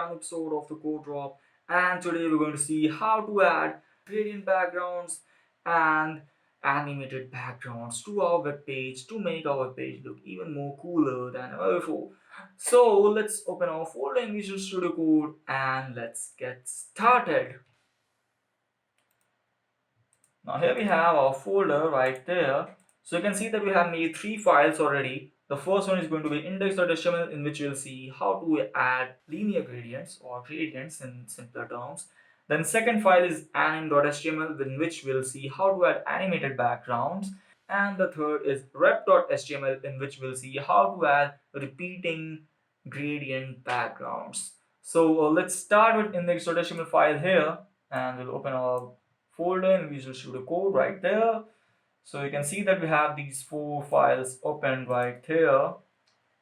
brand episode of the Code Drop, and today we're going to see how to add gradient backgrounds and animated backgrounds to our web page to make our web page look even more cooler than ever before. So let's open our folder in Visual Studio Code and let's get started. Now here we have our folder right there. So you can see that we have made 3 files already. The first one is going to be index.html, in which you'll see how to add linear gradients or gradients in simpler terms. Then second file is anim.html, in which we'll see how to add animated backgrounds. And the third is rep.html, in which we'll see how to add repeating gradient backgrounds. So let's start with index.html file here, and we'll open our folder in Visual Studio Code right there. So you can see that we have these 4 files open right here.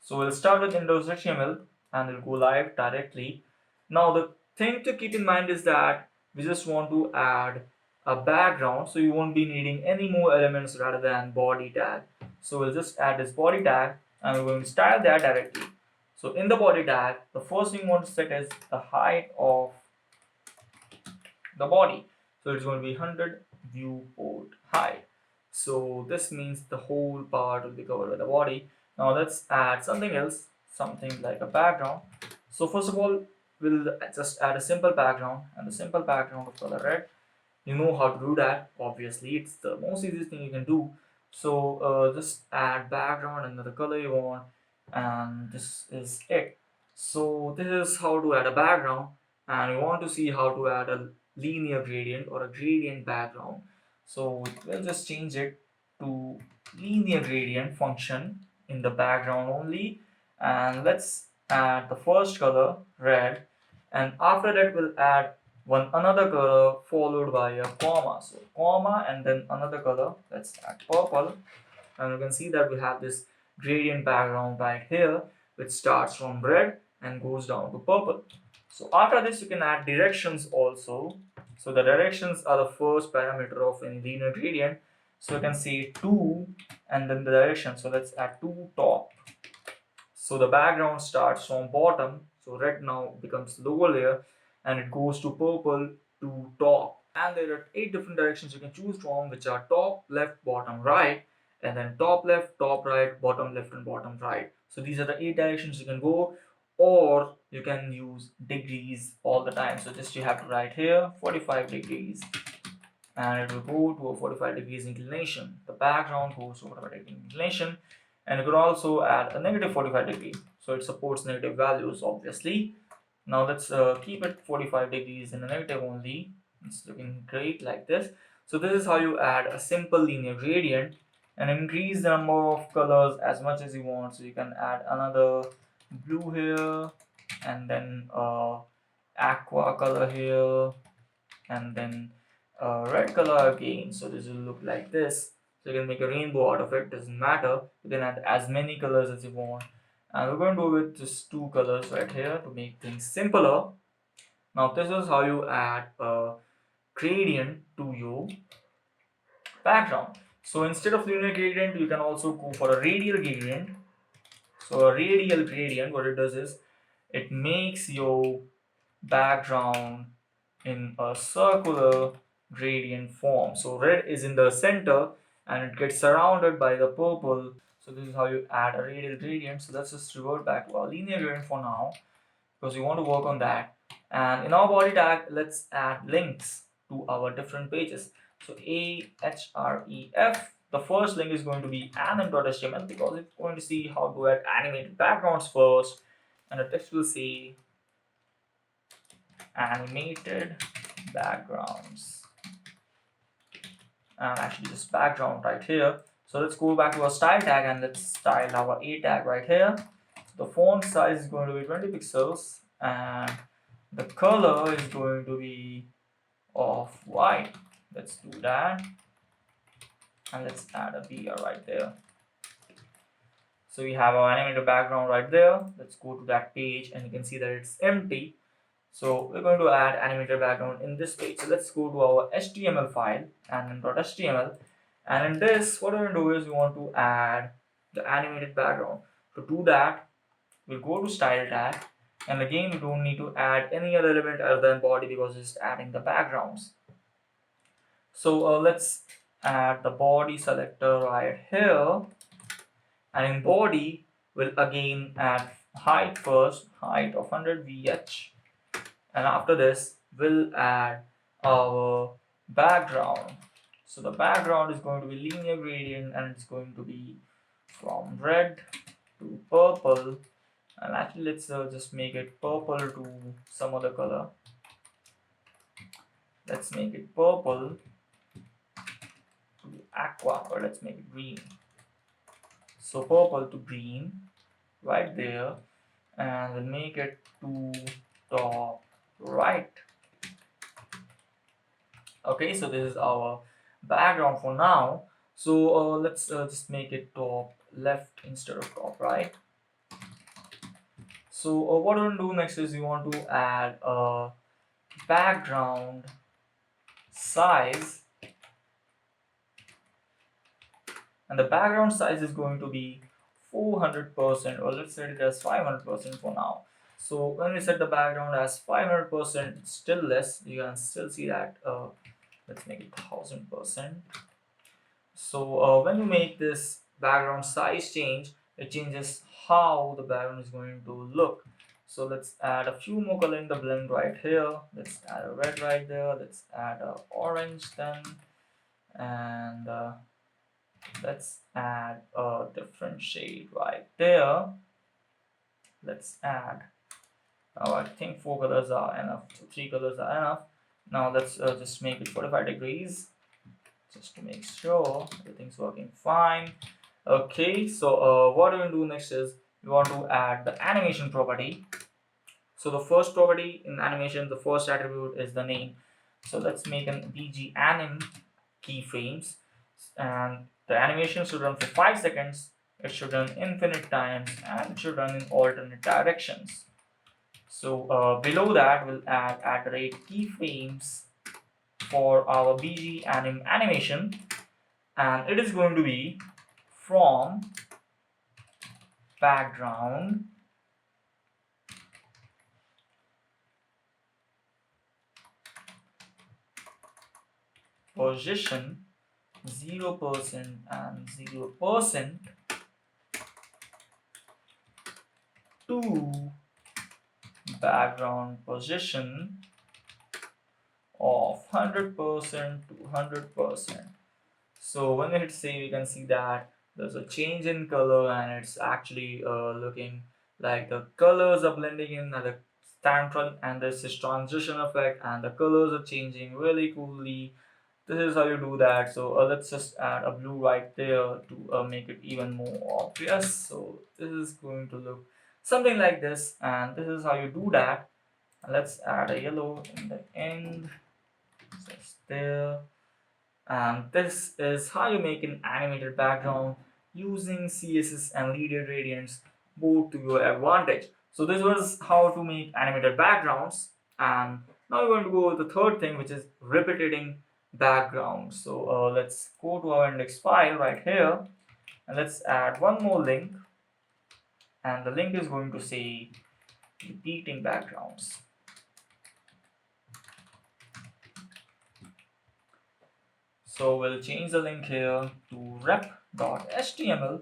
So we'll start with index.html and we'll go live directly. Now the thing to keep in mind is that we just want to add a background, so you won't be needing any more elements rather than body tag. So we'll just add this body tag and we're going to style that directly. So in the body tag, the first thing we want to set is the height of the body. So it's going to be 100 viewport height. So this means the whole part will be covered by the body. Now let's add something else, something like a background. So first of all, we'll just add a simple background, and the simple background of color red. You know how to do that, obviously. It's the most easiest thing you can do. So just add background and the color you want, and this is it. So this is how to add a background, and we want to see how to add a linear gradient or a gradient background. So we'll just change it to linear gradient function in the background only, and let's add the first color red, and after that we'll add another color followed by a comma. So comma and then another color, let's add purple, and you can see that we have this gradient background right here, which starts from red and goes down to purple. So after this you can add directions also. So the directions are the first parameter of any linear gradient. So you can say 2 and then the direction. So let's add 2 top. So the background starts from bottom. So red now becomes lower layer and it goes to purple to top. And there are 8 different directions you can choose from, which are top, left, bottom, right, and then top left, top right, bottom left, and bottom right. So these are the 8 directions you can go, or you can use degrees all the time. So just you have to write here 45 degrees and it will go to a 45 degrees inclination. The background goes to 45 degree inclination, and you could also add a negative 45 degree. So it supports negative values, obviously. Now let's keep it 45 degrees in the negative only. It's looking great like this. So this is how you add a simple linear gradient and increase the number of colors as much as you want. So you can add another blue here, and then aqua color here, and then red color again. So this will look like this. So you can make a rainbow out of it, doesn't matter. You can add as many colors as you want, and we're going to go with just 2 colors right here to make things simpler. Now this is how you add a gradient to your background. So instead of linear gradient, you can also go for a radial gradient. So a radial gradient, what it does is it makes your background in a circular gradient form. So red is in the center and it gets surrounded by the purple. So this is how you add a radial gradient. So let's just revert back to our linear gradient for now, because we want to work on that. And in our body tag, let's add links to our different pages. So ahref, the first link is going to be anim.html, because it's going to see how to add animated backgrounds first, and the text will say animated backgrounds, and actually this background right here. So let's go back to our style tag and let's style our a tag right here. The font size is going to be 20 pixels and the color is going to be off white. Let's do that, and let's add a BR right there. So we have our animated background right there. Let's go to that page and you can see that it's empty. So we're going to add animated background in this page. So let's go to our HTML file, anim.html, and in this, what we're going to do is we want to add the animated background. To do that, we'll go to style tag And again, we don't need to add any other element other than body because it's just adding the backgrounds. So let's add the body selector right here, and in body we'll again add height first, height of 100 VH, and after this we'll add our background. So the background is going to be linear gradient, and it's going to be from red to purple, and actually let's just make it purple to some other color. Let's make it purple to aqua, or let's make it green. So purple to green right there, and we'll make it to top right. Okay, so this is our background for now. So let's just make it top left instead of top right. So what we're going to do next is we want to add a background size, and the background size is going to be 400%, or let's set it as 500% for now. So when we set the background as 500%, it's still less. You can still see that. Let's make it 1000%. So when you make this background size change, it changes how the background is going to look. So let's add a few more color in the blend right here. Let's add a red right there. Let's add a orange then, and let's add a different shade right there. Let's add, I think 4 colors are enough, so 3 colors are enough. Now let's just make it 45 degrees just to make sure everything's working fine. Okay, so what we're going to do next is we want to add the animation property. So the first property in animation, the first attribute is the name. So let's make an bg anim keyframes, and the animation should run for 5 seconds. It should run infinite times, and it should run in alternate directions. So below that we'll add @keyframes for our bg anim animation, and it is going to be from background position 0% and 0% to background position of 100% to 100%. So when we hit save, you can see that there's a change in color, and it's actually looking like the colors are blending in at the tantrum, and there's this transition effect, and the colors are changing really coolly. This is how you do that. So let's just add a blue right there to make it even more obvious. So this is going to look something like this, and this is how you do that. And let's add a yellow in the end, just there. And this is how you make an animated background using CSS and linear gradients, both to your advantage. So this was how to make animated backgrounds, and now we're going to go with the third thing, which is repeating background. So let's go to our index file right here, and let's add one more link, and the link is going to say repeating backgrounds. So we'll change the link here to rep.html,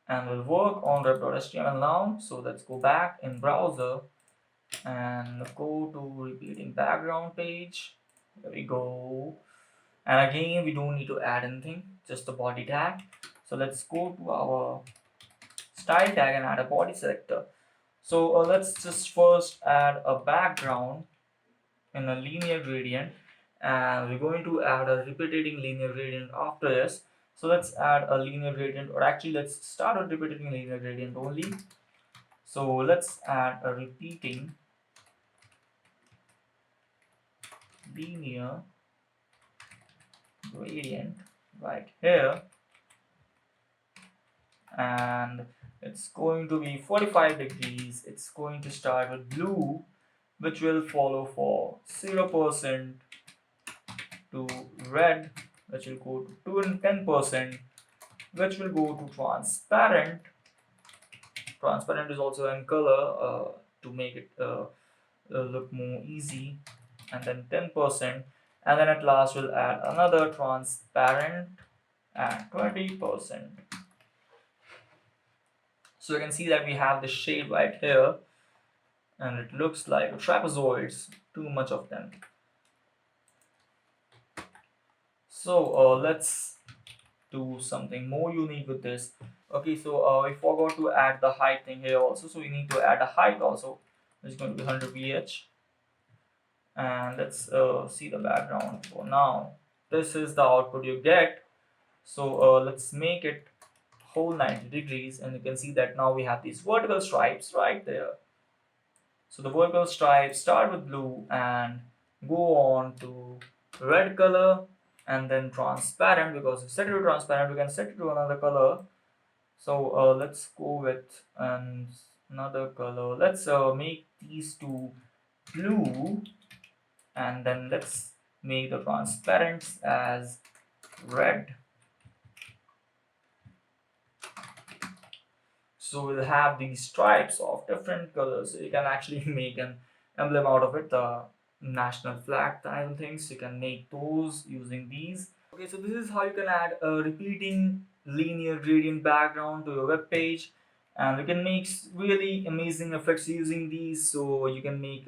and we'll work on rep.html now. So let's go back in browser and go to repeating background page. There we go. And again, we don't need to add anything, just the body tag. So let's go to our style tag and add a body selector. So let's just first add a background in a linear gradient, and we're going to add a repeating linear gradient after this. So let's add a linear gradient, or actually let's start with repeating linear gradient only. So let's add a repeating linear gradient right here, and it's going to be 45 degrees. It's going to start with blue, which will follow for 0% to red, which will go to 2 and 10%, which will go to transparent. Transparent is also in color, to make it look more easy, and then 10%, and then at last we'll add another transparent at 20%. So you can see that we have the shade right here, and it looks like trapezoids, too much of them. So let's do something more unique with this. Okay, so we forgot to add the height thing here also, so we need to add a height also. It's going to be 100 ph, and let's see the background for now. This is the output you get. So let's make it whole 90 degrees, and you can see that now we have these vertical stripes right there. So the vertical stripes start with blue and go on to red color, and then transparent. Because if set it to transparent, we can set it to another color. So let's go with another color. Let's make these two blue, and then let's make the transparent as red. So we'll have these stripes of different colors. So you can actually make an emblem out of it, the national flag kind of things. You can make those using these. Okay, so this is how you can add a repeating linear gradient background to your web page, and you can make really amazing effects using these. So you can make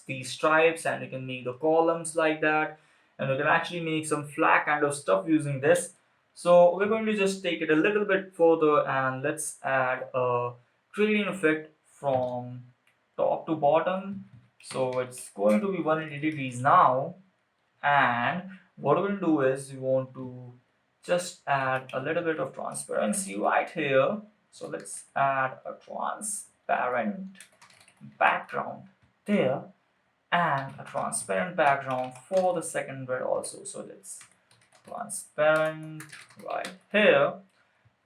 these stripes, and you can make the columns like that, and you can actually make some flag kind of stuff using this. So we're going to just take it a little bit further, and let's add a gradient effect from top to bottom. So it's going to be 180 degrees now, and what we'll do is we want to just add a little bit of transparency right here. So let's add a transparent background there, and a transparent background for the second grid also. So let's transparent right here.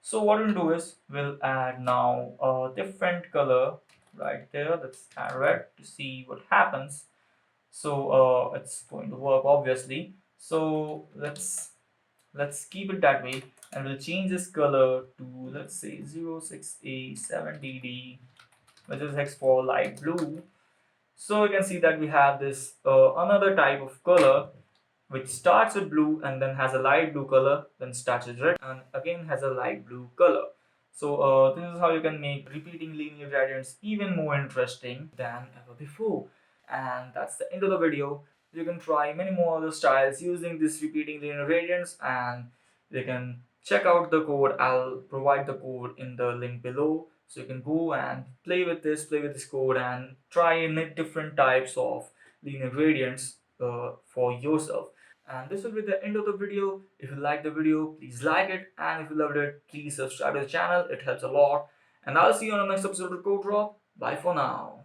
So what we'll do is we'll add now a different color right there. Let's add red to see what happens. So it's going to work obviously. So let's keep it that way, and we'll change this color to, let's say, 06A7DD, which is X for light blue. So you can see that we have this another type of color which starts with blue and then has a light blue color, then starts with red and again has a light blue color. So this is how you can make repeating linear gradients even more interesting than ever before. And that's the end of the video. You can try many more other styles using this repeating linear gradients, and you can check out the code. I'll provide the code in the link below, so you can go and play with this code and try and different types of linear gradients for yourself. And this will be the end of the video. If you like the video, please like it, and if you loved it, please subscribe to the channel. It helps a lot. And I'll see you on the next episode of Code Drop. Bye for now.